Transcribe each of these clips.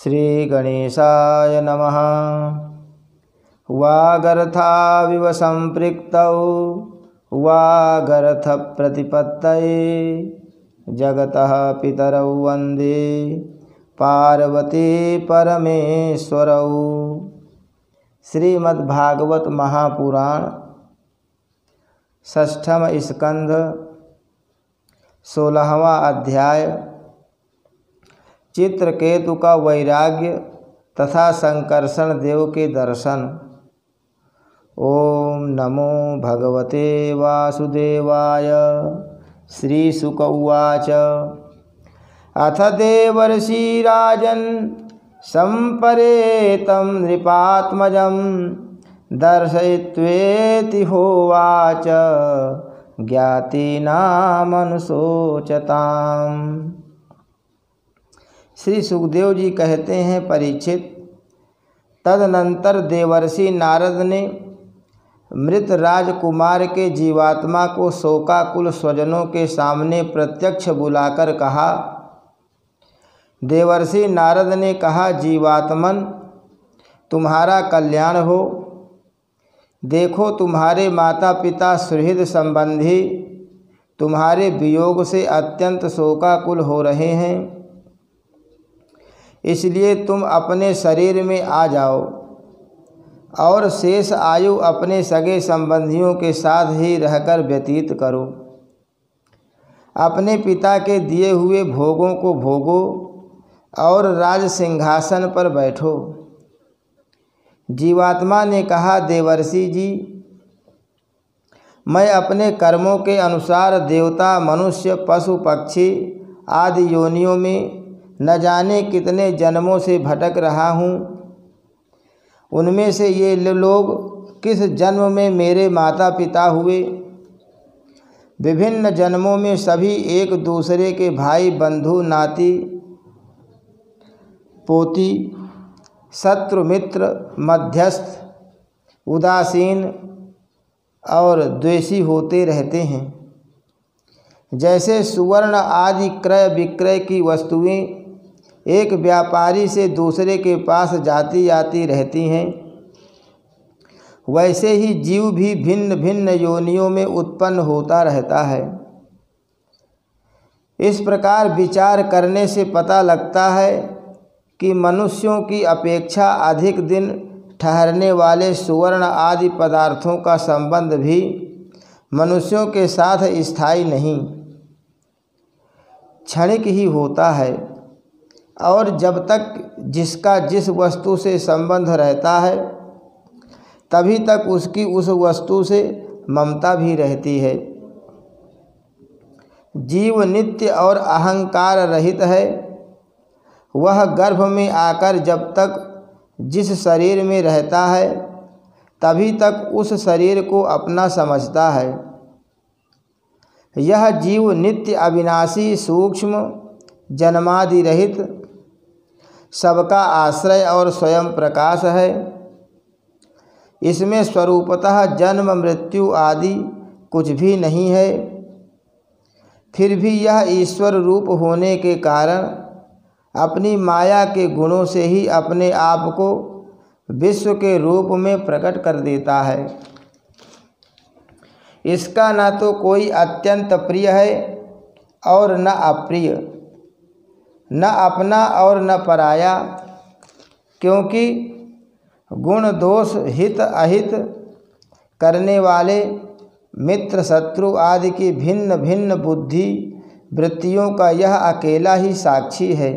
श्री गणेशाय नमः। वागर्थाविव संपृक्तौ वागर्थ प्रतिपत्तये जगतः पितरौ वन्दे पार्वती परमेश्वरौ। श्रीमद्भागवत महापुराण षष्ठम स्कंध 16वां अध्याय चित्रकेतु का वैराग्य तथा संकर्षण देव के दर्शन। ओम नमो भगवते वासुदेवाय। श्रीशुक उवाच अथ देवर्षि राजन् संपरेतं नृपात्मजं दर्शयित्वेति होवाच ज्ञातीनामनुशोचताम्। श्री सुखदेव जी कहते हैं, परीक्षित, तदनंतर देवर्षि नारद ने मृत राजकुमार के जीवात्मा को शोकाकुल स्वजनों के सामने प्रत्यक्ष बुलाकर कहा। देवर्षि नारद ने कहा, जीवात्मन, तुम्हारा कल्याण हो। देखो, तुम्हारे माता पिता सुहृद संबंधी तुम्हारे वियोग से अत्यंत शोकाकुल हो रहे हैं, इसलिए तुम अपने शरीर में आ जाओ और शेष आयु अपने सगे संबंधियों के साथ ही रहकर व्यतीत करो। अपने पिता के दिए हुए भोगों को भोगो और राज सिंहासन पर बैठो। जीवात्मा ने कहा, देवर्षि जी, मैं अपने कर्मों के अनुसार देवता, मनुष्य, पशु, पक्षी आदि योनियों में न जाने कितने जन्मों से भटक रहा हूँ। उनमें से ये लोग किस जन्म में मेरे माता पिता हुए। विभिन्न जन्मों में सभी एक दूसरे के भाई, बंधु, नाती पोती, शत्रु, मित्र, मध्यस्थ, उदासीन और द्वेषी होते रहते हैं। जैसे सुवर्ण आदि क्रय विक्रय की वस्तुएं एक व्यापारी से दूसरे के पास जाती आती रहती हैं, वैसे ही जीव भी भिन्न भिन्न योनियों में उत्पन्न होता रहता है। इस प्रकार विचार करने से पता लगता है कि मनुष्यों की अपेक्षा अधिक दिन ठहरने वाले सुवर्ण आदि पदार्थों का संबंध भी मनुष्यों के साथ स्थायी नहीं, क्षणिक ही होता है। और जब तक जिसका जिस वस्तु से संबंध रहता है, तभी तक उसकी उस वस्तु से ममता भी रहती है। जीव नित्य और अहंकार रहित है। वह गर्भ में आकर जब तक जिस शरीर में रहता है, तभी तक उस शरीर को अपना समझता है। यह जीव नित्य, अविनाशी, सूक्ष्म, जन्मादि रहित, सबका आश्रय और स्वयं प्रकाश है। इसमें स्वरूपतः जन्म मृत्यु आदि कुछ भी नहीं है। फिर भी यह ईश्वर रूप होने के कारण अपनी माया के गुणों से ही अपने आप को विश्व के रूप में प्रकट कर देता है। इसका न तो कोई अत्यंत प्रिय है और न अप्रिय, न अपना और न पराया, क्योंकि गुण दोष, हित अहित करने वाले मित्र शत्रु आदि की भिन्न भिन्न बुद्धि वृत्तियों का यह अकेला ही साक्षी है।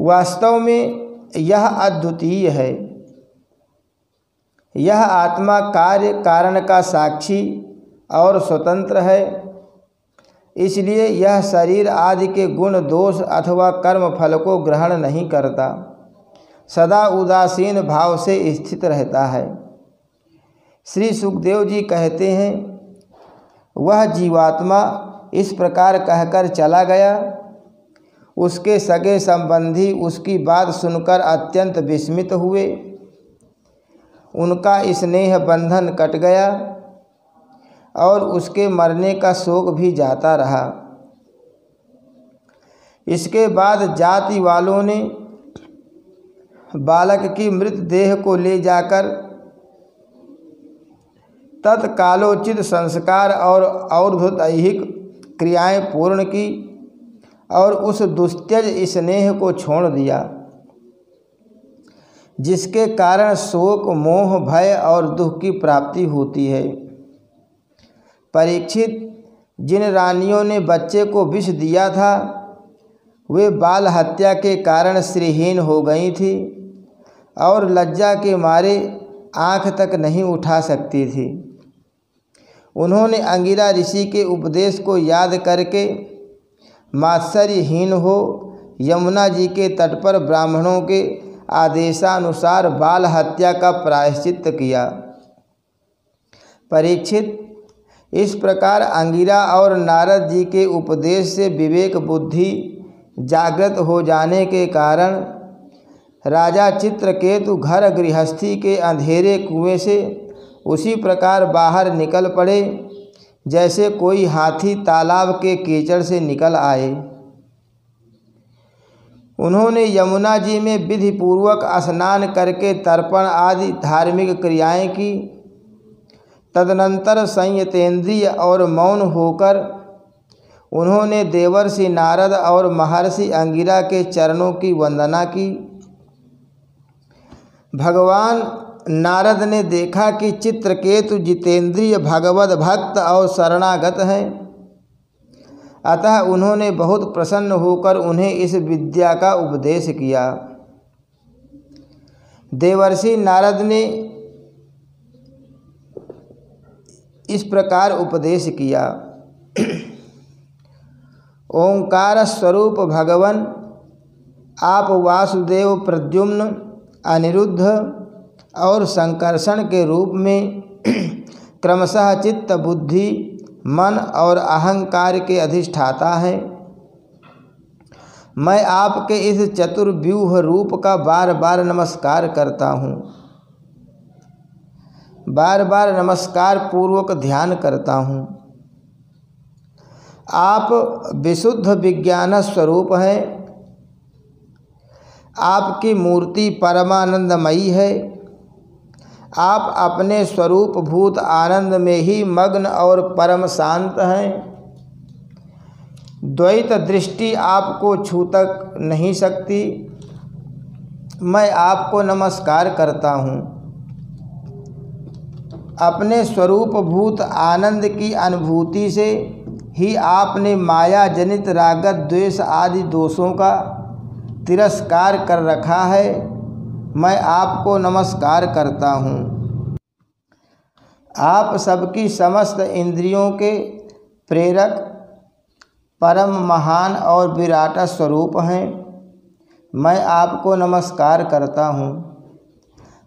वास्तव में यह अद्वितीय है। यह आत्मा कार्य कारण का साक्षी और स्वतंत्र है। इसलिए यह शरीर आदि के गुण दोष अथवा कर्म फल को ग्रहण नहीं करता, सदा उदासीन भाव से स्थित रहता है। श्री सुखदेव जी कहते हैं, वह जीवात्मा इस प्रकार कहकर चला गया। उसके सगे संबंधी उसकी बात सुनकर अत्यंत विस्मित हुए। उनका स्नेह बंधन कट गया और उसके मरने का शोक भी जाता रहा। इसके बाद जाति वालों ने बालक की मृत देह को ले जाकर तत्कालोचित संस्कार और और्ध्वदैहिक क्रियाएं पूर्ण की और उस दुस्त्यज स्नेह को छोड़ दिया, जिसके कारण शोक, मोह, भय और दुख की प्राप्ति होती है। परीक्षित, जिन रानियों ने बच्चे को विष दिया था वे बाल हत्या के कारण श्रीहीन हो गई थी और लज्जा के मारे आँख तक नहीं उठा सकती थी। उन्होंने अंगिरा ऋषि के उपदेश को याद करके मात्सर्यहीन हो यमुना जी के तट पर ब्राह्मणों के आदेशानुसार बाल हत्या का प्रायश्चित्त किया। परीक्षित, इस प्रकार अंगिरा और नारद जी के उपदेश से विवेक बुद्धि जागृत हो जाने के कारण राजा चित्रकेतु घर गृहस्थी के अंधेरे कुएं से उसी प्रकार बाहर निकल पड़े जैसे कोई हाथी तालाब के कीचड़ से निकल आए। उन्होंने यमुना जी में विधिपूर्वक स्नान करके तर्पण आदि धार्मिक क्रियाएं की। तदनंतर संयतेंद्रिय और मौन होकर उन्होंने देवर्षि नारद और महर्षि अंगिरा के चरणों की वंदना की। भगवान नारद ने देखा कि चित्रकेतु जितेंद्रिय, भगवत भक्त और शरणागत हैं, अतः उन्होंने बहुत प्रसन्न होकर उन्हें इस विद्या का उपदेश किया। देवर्षि नारद ने इस प्रकार उपदेश किया। ओंकार स्वरूप भगवन, आप वासुदेव, प्रद्युम्न, अनिरुद्ध और संकर्षण के रूप में क्रमशः चित्त, बुद्धि, मन और अहंकार के अधिष्ठाता हैं। मैं आपके इस चतुर्व्यूह रूप का बार बार नमस्कार करता हूँ, बार बार नमस्कार पूर्वक ध्यान करता हूँ। आप विशुद्ध विज्ञान स्वरूप हैं। आपकी मूर्ति परमानंदमयी है। आप अपने स्वरूप भूत आनंद में ही मग्न और परम शांत हैं। द्वैत दृष्टि आपको छू तक नहीं सकती। मैं आपको नमस्कार करता हूँ। अपने स्वरूप भूत आनंद की अनुभूति से ही आपने माया जनित राग द्वेष आदि दोषों का तिरस्कार कर रखा है। मैं आपको नमस्कार करता हूँ। आप सबकी समस्त इंद्रियों के प्रेरक, परम महान और विराट स्वरूप हैं। मैं आपको नमस्कार करता हूँ।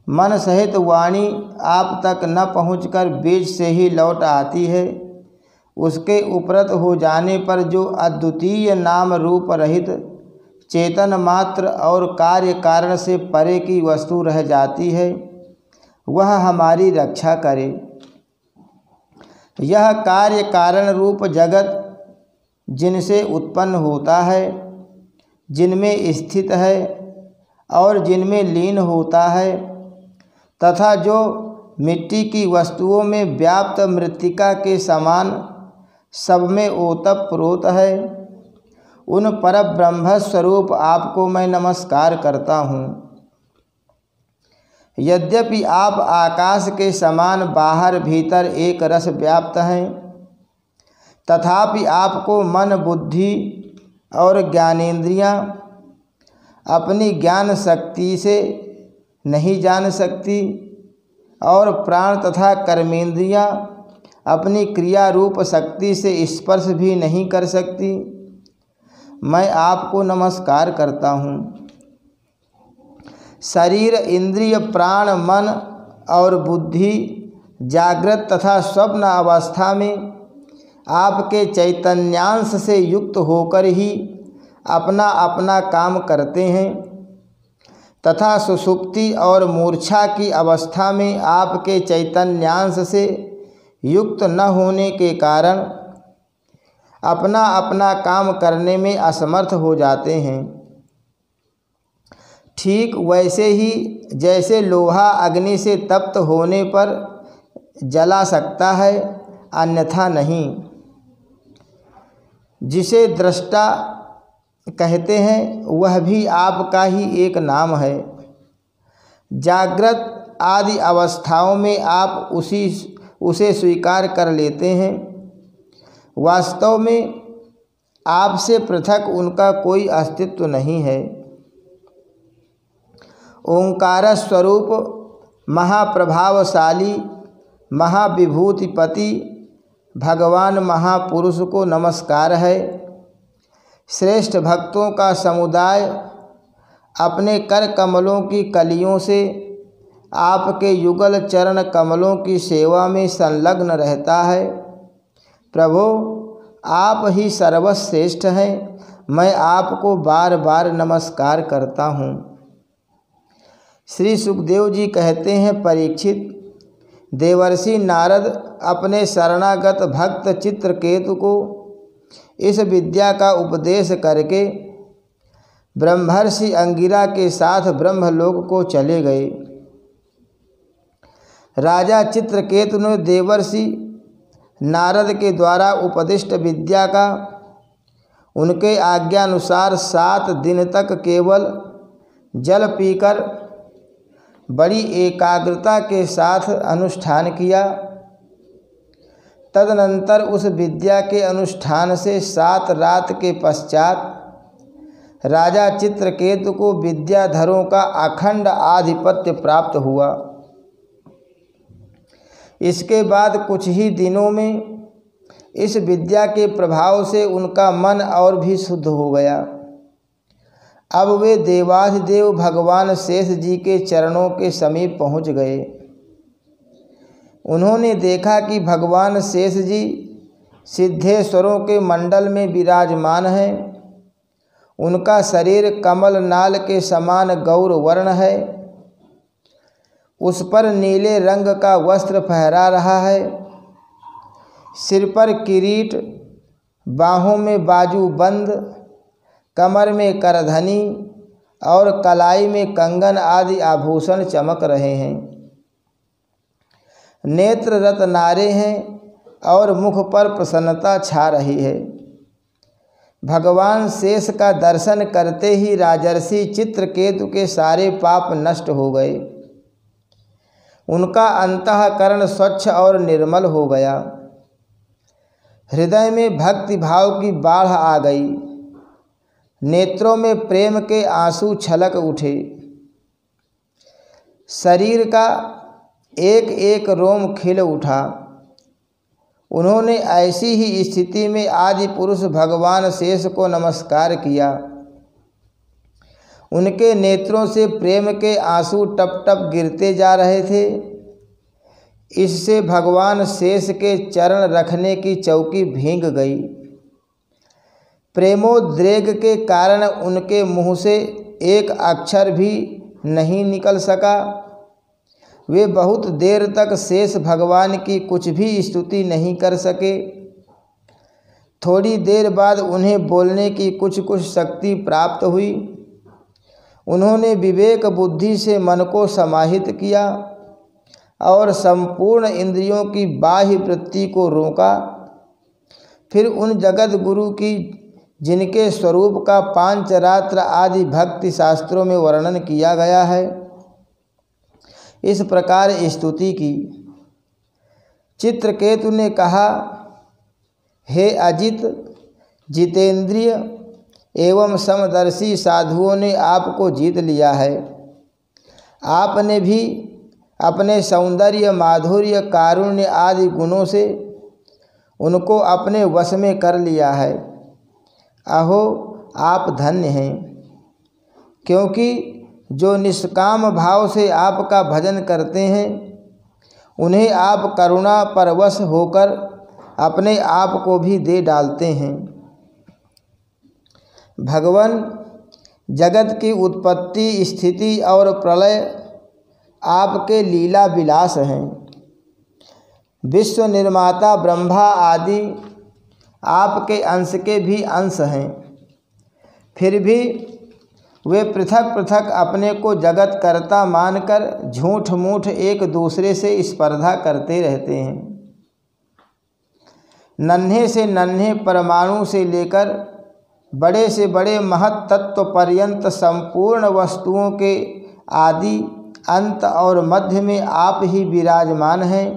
मन सहित वाणी आप तक न पहुंचकर बीच से ही लौट आती है। उसके उपरत हो जाने पर जो अद्वितीय नाम रूप रहित चेतन मात्र और कार्य कारण से परे की वस्तु रह जाती है, वह हमारी रक्षा करे। यह कार्य कारण रूप जगत जिनसे उत्पन्न होता है, जिनमें स्थित है और जिनमें लीन होता है, तथा जो मिट्टी की वस्तुओं में व्याप्त मृत्तिका के समान सब में ओतप्रोत है, उन परब्रह्म स्वरूप आपको मैं नमस्कार करता हूँ। यद्यपि आप आकाश के समान बाहर भीतर एक रस व्याप्त हैं, तथापि आपको मन, बुद्धि और ज्ञानेंद्रियाँ अपनी ज्ञान शक्ति से नहीं जान सकती और प्राण तथा कर्मेंद्रियाँ अपनी क्रिया रूप शक्ति से स्पर्श भी नहीं कर सकती। मैं आपको नमस्कार करता हूँ। शरीर, इंद्रिय, प्राण, मन और बुद्धि जागृत तथा स्वप्न अवस्था में आपके चैतन्यांश से युक्त होकर ही अपना अपना काम करते हैं, तथा सुषुप्ति और मूर्छा की अवस्था में आपके चैतन्यांश से युक्त न होने के कारण अपना अपना काम करने में असमर्थ हो जाते हैं। ठीक वैसे ही जैसे लोहा अग्नि से तप्त होने पर जला सकता है, अन्यथा नहीं। जिसे दृष्टा कहते हैं वह भी आपका ही एक नाम है। जागृत आदि अवस्थाओं में आप उसे स्वीकार कर लेते हैं। वास्तव में आपसे पृथक उनका कोई अस्तित्व नहीं है। ओंकार स्वरूप महाप्रभावशाली महाविभूतिपति भगवान महापुरुष को नमस्कार है। श्रेष्ठ भक्तों का समुदाय अपने कर कमलों की कलियों से आपके युगल चरण कमलों की सेवा में संलग्न रहता है। प्रभो, आप ही सर्वश्रेष्ठ हैं। मैं आपको बार बार नमस्कार करता हूँ। श्री सुखदेव जी कहते हैं, परीक्षित, देवर्षि नारद अपने शरणागत भक्त चित्रकेतु को इस विद्या का उपदेश करके ब्रह्मर्षि अंगिरा के साथ ब्रह्मलोक को चले गए। राजा चित्रकेतु ने देवर्षि नारद के द्वारा उपदिष्ट विद्या का उनके आज्ञानुसार 7 दिन तक केवल जल पीकर बड़ी एकाग्रता के साथ अनुष्ठान किया। तदनंतर उस विद्या के अनुष्ठान से 7 रात के पश्चात राजा चित्रकेतु को विद्याधरों का अखंड आधिपत्य प्राप्त हुआ। इसके बाद कुछ ही दिनों में इस विद्या के प्रभाव से उनका मन और भी शुद्ध हो गया। अब वे देवाधिदेव भगवान शेष जी के चरणों के समीप पहुंच गए। उन्होंने देखा कि भगवान शेष जी सिद्धेश्वरों के मंडल में विराजमान हैं। उनका शरीर कमल नाल के समान गौर वर्ण है। उस पर नीले रंग का वस्त्र फहरा रहा है। सिर पर किरीट, बाहों में बाजूबंद, कमर में करधनी और कलाई में कंगन आदि आभूषण चमक रहे हैं। नेत्र रत्नारे हैं और मुख पर प्रसन्नता छा रही है। भगवान शेष का दर्शन करते ही राजर्षि चित्रकेतु के सारे पाप नष्ट हो गए। उनका अंतःकरण स्वच्छ और निर्मल हो गया। हृदय में भक्ति भाव की बाढ़ आ गई। नेत्रों में प्रेम के आंसू छलक उठे। शरीर का एक एक रोम खिल उठा। उन्होंने ऐसी ही स्थिति में आदि पुरुष भगवान शेष को नमस्कार किया। उनके नेत्रों से प्रेम के आंसू टप टप गिरते जा रहे थे। इससे भगवान शेष के चरण रखने की चौकी भीग गई। प्रेमोद्रेग के कारण उनके मुँह से एक अक्षर भी नहीं निकल सका। वे बहुत देर तक शेष भगवान की कुछ भी स्तुति नहीं कर सके। थोड़ी देर बाद उन्हें बोलने की कुछ शक्ति प्राप्त हुई। उन्होंने विवेक बुद्धि से मन को समाहित किया और संपूर्ण इंद्रियों की बाह्य वृत्ति को रोका। फिर उन जगत गुरु की, जिनके स्वरूप का पांचरात्र आदि भक्ति शास्त्रों में वर्णन किया गया है, इस प्रकार स्तुति की। चित्रकेतु ने कहा, हे अजित, जितेंद्रिय एवं समदर्शी साधुओं ने आपको जीत लिया है। आपने भी अपने सौंदर्य, माधुर्य, कारुण्य आदि गुणों से उनको अपने वश में कर लिया है। अहो, आप धन्य हैं, क्योंकि जो निष्काम भाव से आपका भजन करते हैं, उन्हें आप करुणा परवश होकर अपने आप को भी दे डालते हैं। भगवान, जगत की उत्पत्ति, स्थिति और प्रलय आपके लीला विलास हैं। विश्व निर्माता ब्रह्मा आदि आपके अंश के भी अंश हैं, फिर भी वे पृथक पृथक अपने को जगत कर्ता मानकर झूठ मूठ एक दूसरे से स्पर्धा करते रहते हैं। नन्हे से नन्हे परमाणु से लेकर बड़े से बड़े महत तत्व पर्यंत संपूर्ण वस्तुओं के आदि अंत और मध्य में आप ही विराजमान हैं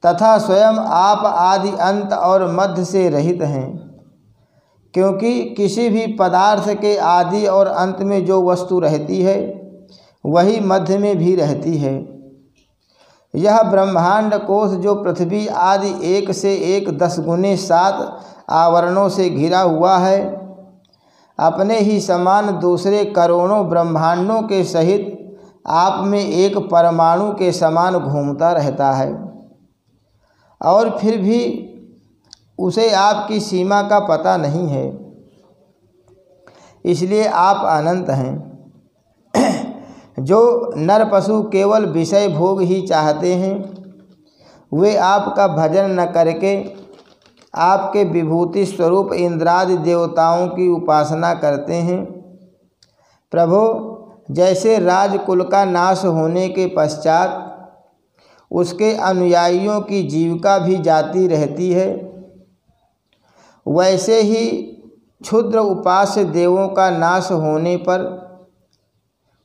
तथा स्वयं आप आदि अंत और मध्य से रहित हैं, क्योंकि किसी भी पदार्थ के आदि और अंत में जो वस्तु रहती है वही मध्य में भी रहती है। यह ब्रह्मांड कोश जो पृथ्वी आदि 1 से 1 10 गुने 7 आवरणों से घिरा हुआ है, अपने ही समान दूसरे करोड़ों ब्रह्मांडों के सहित आप में एक परमाणु के समान घूमता रहता है, और फिर भी उसे आपकी सीमा का पता नहीं है। इसलिए आप अनंत हैं। जो नर पशु केवल विषय भोग ही चाहते हैं, वे आपका भजन न करके आपके विभूति स्वरूप इंद्रादि देवताओं की उपासना करते हैं। प्रभो, जैसे राजकुल का नाश होने के पश्चात उसके अनुयायियों की जीविका भी जाती रहती है, वैसे ही क्षुद्र उपास्य देवों का नाश होने पर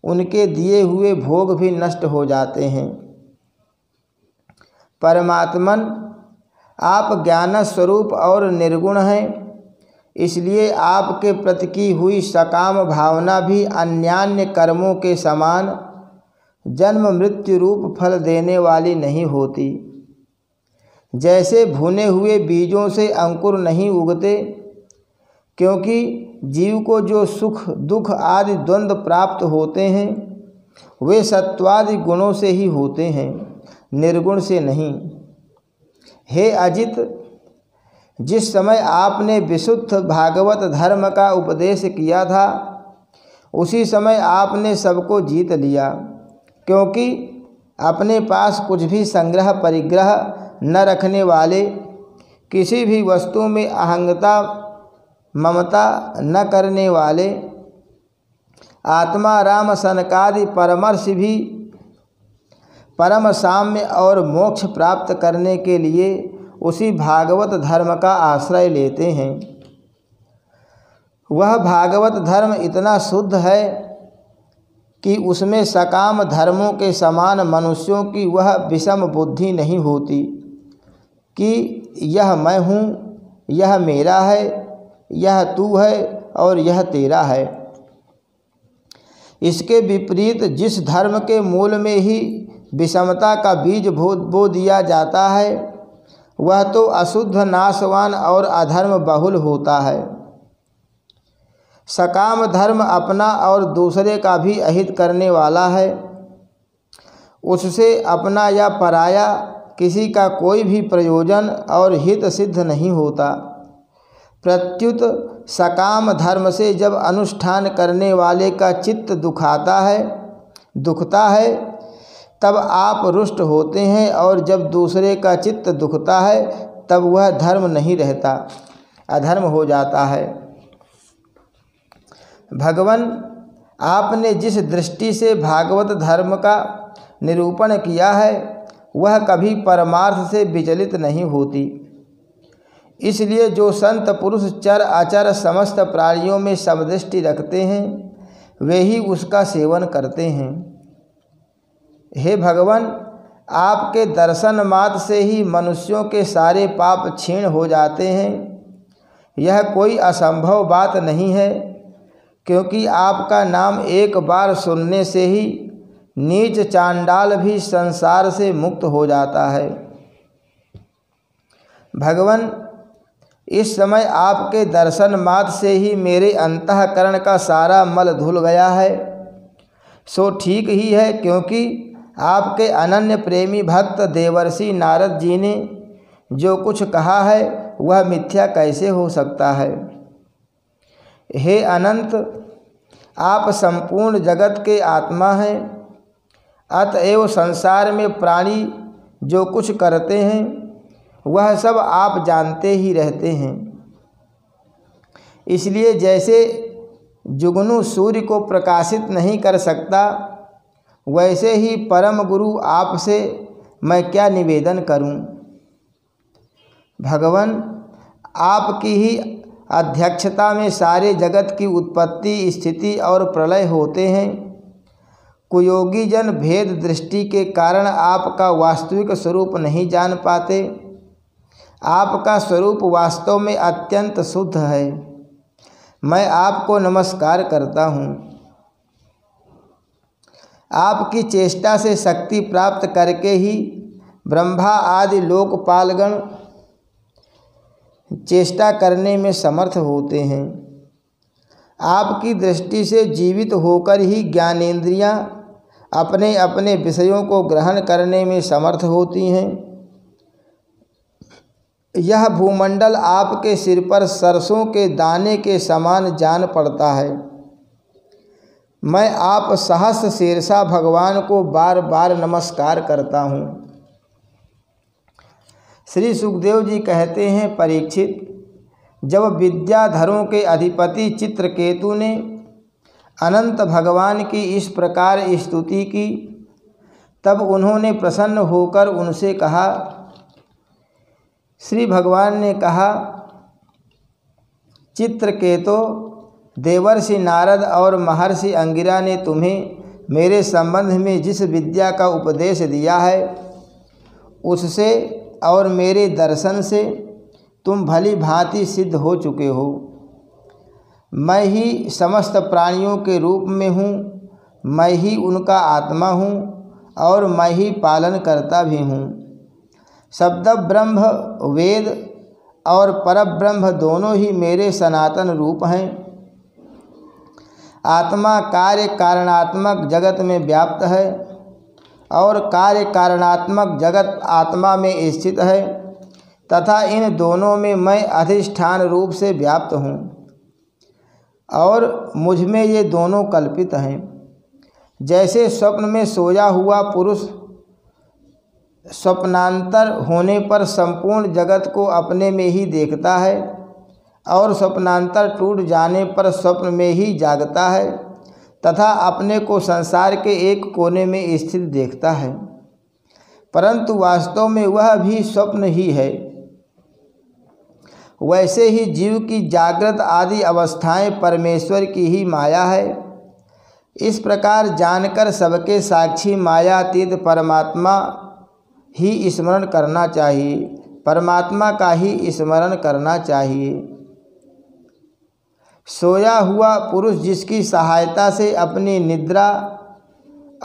उनके दिए हुए भोग भी नष्ट हो जाते हैं। परमात्मन, आप ज्ञान स्वरूप और निर्गुण हैं, इसलिए आपके प्रति की हुई सकाम भावना भी अन्यान्य कर्मों के समान जन्म मृत्यु रूप फल देने वाली नहीं होती। जैसे भुने हुए बीजों से अंकुर नहीं उगते, क्योंकि जीव को जो सुख दुख आदि द्वंद्व प्राप्त होते हैं वे सत्वादि गुणों से ही होते हैं, निर्गुण से नहीं। हे अजित, जिस समय आपने विशुद्ध भागवत धर्म का उपदेश किया था, उसी समय आपने सबको जीत लिया, क्योंकि अपने पास कुछ भी संग्रह परिग्रह न रखने वाले, किसी भी वस्तु में अहंता ममता न करने वाले, आत्मा राम सनकादि परमर्षि भी परम साम्य और मोक्ष प्राप्त करने के लिए उसी भागवत धर्म का आश्रय लेते हैं। वह भागवत धर्म इतना शुद्ध है कि उसमें सकाम धर्मों के समान मनुष्यों की वह विषम बुद्धि नहीं होती कि यह मैं हूँ, यह मेरा है, यह तू है और यह तेरा है। इसके विपरीत जिस धर्म के मूल में ही विषमता का बीज बो दिया जाता है, वह तो अशुद्ध नाशवान और अधर्म बहुल होता है। सकाम धर्म अपना और दूसरे का भी अहित करने वाला है। उससे अपना या पराया किसी का कोई भी प्रयोजन और हित सिद्ध नहीं होता। प्रत्युत सकाम धर्म से जब अनुष्ठान करने वाले का चित्त दुखता है तब आप रुष्ट होते हैं, और जब दूसरे का चित्त दुखता है तब वह धर्म नहीं रहता, अधर्म हो जाता है। भगवान, आपने जिस दृष्टि से भागवत धर्म का निरूपण किया है वह कभी परमार्थ से विचलित नहीं होती। इसलिए जो संत पुरुष चर अचर समस्त प्राणियों में समदृष्टि रखते हैं वे ही उसका सेवन करते हैं। हे भगवान, आपके दर्शन मात्र से ही मनुष्यों के सारे पाप क्षीण हो जाते हैं। यह कोई असंभव बात नहीं है, क्योंकि आपका नाम एक बार सुनने से ही नीच चांडाल भी संसार से मुक्त हो जाता है। भगवान, इस समय आपके दर्शन मात्र से ही मेरे अंतःकरण का सारा मल धुल गया है। सो ठीक ही है, क्योंकि आपके अनन्य प्रेमी भक्त देवर्षि नारद जी ने जो कुछ कहा है वह मिथ्या कैसे हो सकता है। हे अनंत, आप संपूर्ण जगत के आत्मा हैं। अतएव संसार में प्राणी जो कुछ करते हैं वह सब आप जानते ही रहते हैं। इसलिए जैसे जुगनू सूर्य को प्रकाशित नहीं कर सकता, वैसे ही परम गुरु आपसे मैं क्या निवेदन करूं। भगवान, आपकी ही अध्यक्षता में सारे जगत की उत्पत्ति, स्थिति और प्रलय होते हैं। कुयोगी जन भेद दृष्टि के कारण आपका वास्तविक स्वरूप नहीं जान पाते। आपका स्वरूप वास्तव में अत्यंत शुद्ध है। मैं आपको नमस्कार करता हूँ। आपकी चेष्टा से शक्ति प्राप्त करके ही ब्रह्मा आदि लोकपालगण चेष्टा करने में समर्थ होते हैं। आपकी दृष्टि से जीवित होकर ही ज्ञानेंद्रियां अपने अपने विषयों को ग्रहण करने में समर्थ होती हैं। यह भूमंडल आपके सिर पर सरसों के दाने के समान जान पड़ता है। मैं आप सहस्र शीर्षा भगवान को बार बार नमस्कार करता हूँ। श्री सुखदेव जी कहते हैं, परीक्षित, जब विद्याधरों के अधिपति चित्रकेतु ने अनंत भगवान की इस प्रकार स्तुति की, तब उन्होंने प्रसन्न होकर उनसे कहा। श्री भगवान ने कहा, चित्रकेतो, देवर्षि नारद और महर्षि अंगिरा ने तुम्हें मेरे संबंध में जिस विद्या का उपदेश दिया है, उससे और मेरे दर्शन से तुम भली भांति सिद्ध हो चुके हो। मैं ही समस्त प्राणियों के रूप में हूँ, मैं ही उनका आत्मा हूँ और मैं ही पालन करता भी हूँ। शब्द ब्रह्म, वेद और परब्रह्म दोनों ही मेरे सनातन रूप हैं। आत्मा कार्य कारणात्मक जगत में व्याप्त है और कार्य कारणात्मक जगत आत्मा में स्थित है, तथा इन दोनों में मैं अधिष्ठान रूप से व्याप्त हूँ और मुझ में ये दोनों कल्पित हैं। जैसे स्वप्न में सोया हुआ पुरुष स्वप्नांतर होने पर संपूर्ण जगत को अपने में ही देखता है और स्वप्नांतर टूट जाने पर स्वप्न में ही जागता है तथा अपने को संसार के एक कोने में स्थित देखता है, परंतु वास्तव में वह भी स्वप्न ही है। वैसे ही जीव की जागृत आदि अवस्थाएं परमेश्वर की ही माया है। इस प्रकार जानकर सबके साक्षी मायातीत परमात्मा ही स्मरण करना चाहिए, परमात्मा का ही स्मरण करना चाहिए। सोया हुआ पुरुष जिसकी सहायता से अपनी निद्रा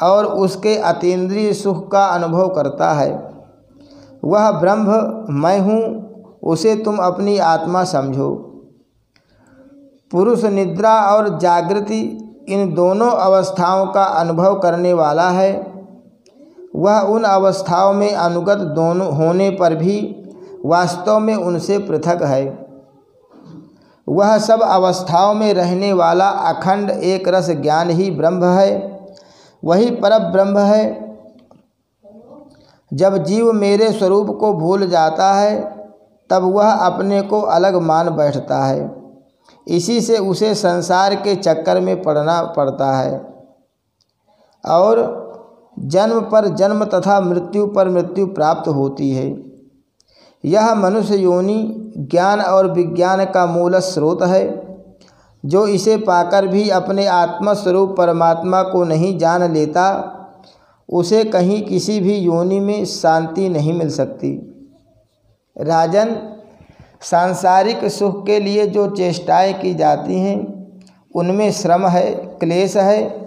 और उसके अतीन्द्रिय सुख का अनुभव करता है, वह ब्रह्म मैं हूँ, उसे तुम अपनी आत्मा समझो। पुरुष निद्रा और जागृति इन दोनों अवस्थाओं का अनुभव करने वाला है। वह उन अवस्थाओं में अनुगत दोनों होने पर भी वास्तव में उनसे पृथक है। वह सब अवस्थाओं में रहने वाला अखंड एक रस ज्ञान ही ब्रह्म है, वही परब्रह्म है। जब जीव मेरे स्वरूप को भूल जाता है, तब वह अपने को अलग मान बैठता है। इसी से उसे संसार के चक्कर में पड़ना पड़ता है और जन्म पर जन्म तथा मृत्यु पर मृत्यु प्राप्त होती है। यह मनुष्य योनि ज्ञान और विज्ञान का मूल स्रोत है। जो इसे पाकर भी अपने आत्मस्वरूप परमात्मा को नहीं जान लेता, उसे कहीं किसी भी योनि में शांति नहीं मिल सकती। राजन, सांसारिक सुख के लिए जो चेष्टाएं की जाती हैं, उनमें श्रम है, क्लेश है,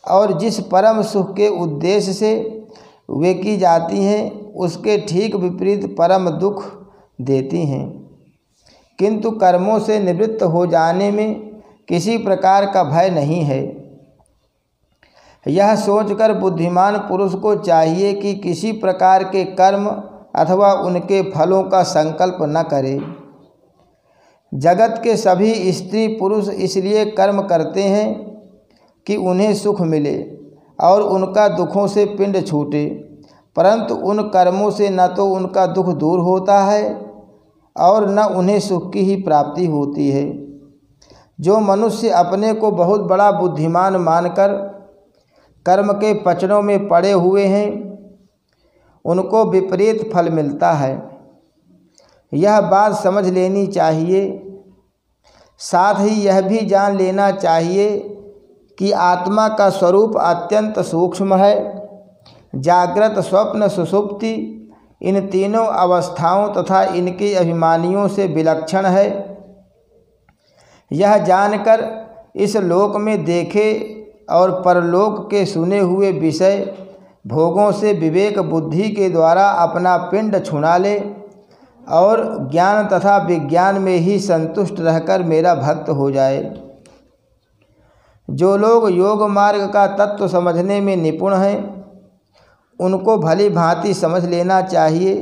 और जिस परम सुख के उद्देश्य से वे की जाती हैं, उसके ठीक विपरीत परम दुख देती हैं। किंतु कर्मों से निवृत्त हो जाने में किसी प्रकार का भय नहीं है। यह सोचकर बुद्धिमान पुरुष को चाहिए कि किसी प्रकार के कर्म अथवा उनके फलों का संकल्प न करे। जगत के सभी स्त्री पुरुष इसलिए कर्म करते हैं कि उन्हें सुख मिले और उनका दुखों से पिंड छूटे, परंतु उन कर्मों से न तो उनका दुख दूर होता है और न उन्हें सुख की ही प्राप्ति होती है। जो मनुष्य अपने को बहुत बड़ा बुद्धिमान मानकर कर्म के पचड़ों में पड़े हुए हैं, उनको विपरीत फल मिलता है। यह बात समझ लेनी चाहिए। साथ ही यह भी जान लेना चाहिए कि आत्मा का स्वरूप अत्यंत सूक्ष्म है। जागृत, स्वप्न, सुषुप्ति इन तीनों अवस्थाओं तथा इनके अभिमानियों से विलक्षण है। यह जानकर इस लोक में देखे और परलोक के सुने हुए विषय भोगों से विवेक बुद्धि के द्वारा अपना पिंड छुड़ा ले और ज्ञान तथा विज्ञान में ही संतुष्ट रहकर मेरा भक्त हो जाए। जो लोग योग मार्ग का तत्व समझने में निपुण हैं, उनको भली भांति समझ लेना चाहिए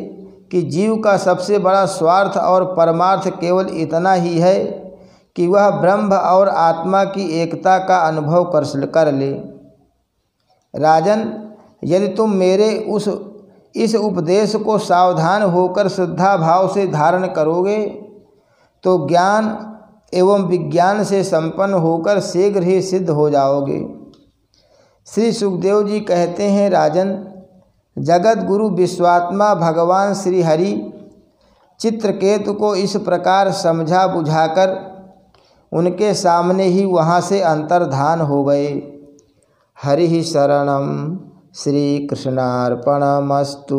कि जीव का सबसे बड़ा स्वार्थ और परमार्थ केवल इतना ही है कि वह ब्रह्म और आत्मा की एकता का अनुभव कर ले। राजन, यदि तुम मेरे इस उपदेश को सावधान होकर श्रद्धा भाव से धारण करोगे तो ज्ञान एवं विज्ञान से संपन्न होकर शीघ्र ही सिद्ध हो जाओगे। श्री सुखदेव जी कहते हैं, राजन, जगत गुरु विश्वात्मा भगवान श्री हरि चित्रकेतु को इस प्रकार समझा बुझाकर उनके सामने ही वहाँ से अंतर्धान हो गए। हरि शरणम। श्री कृष्णार्पणमस्तु।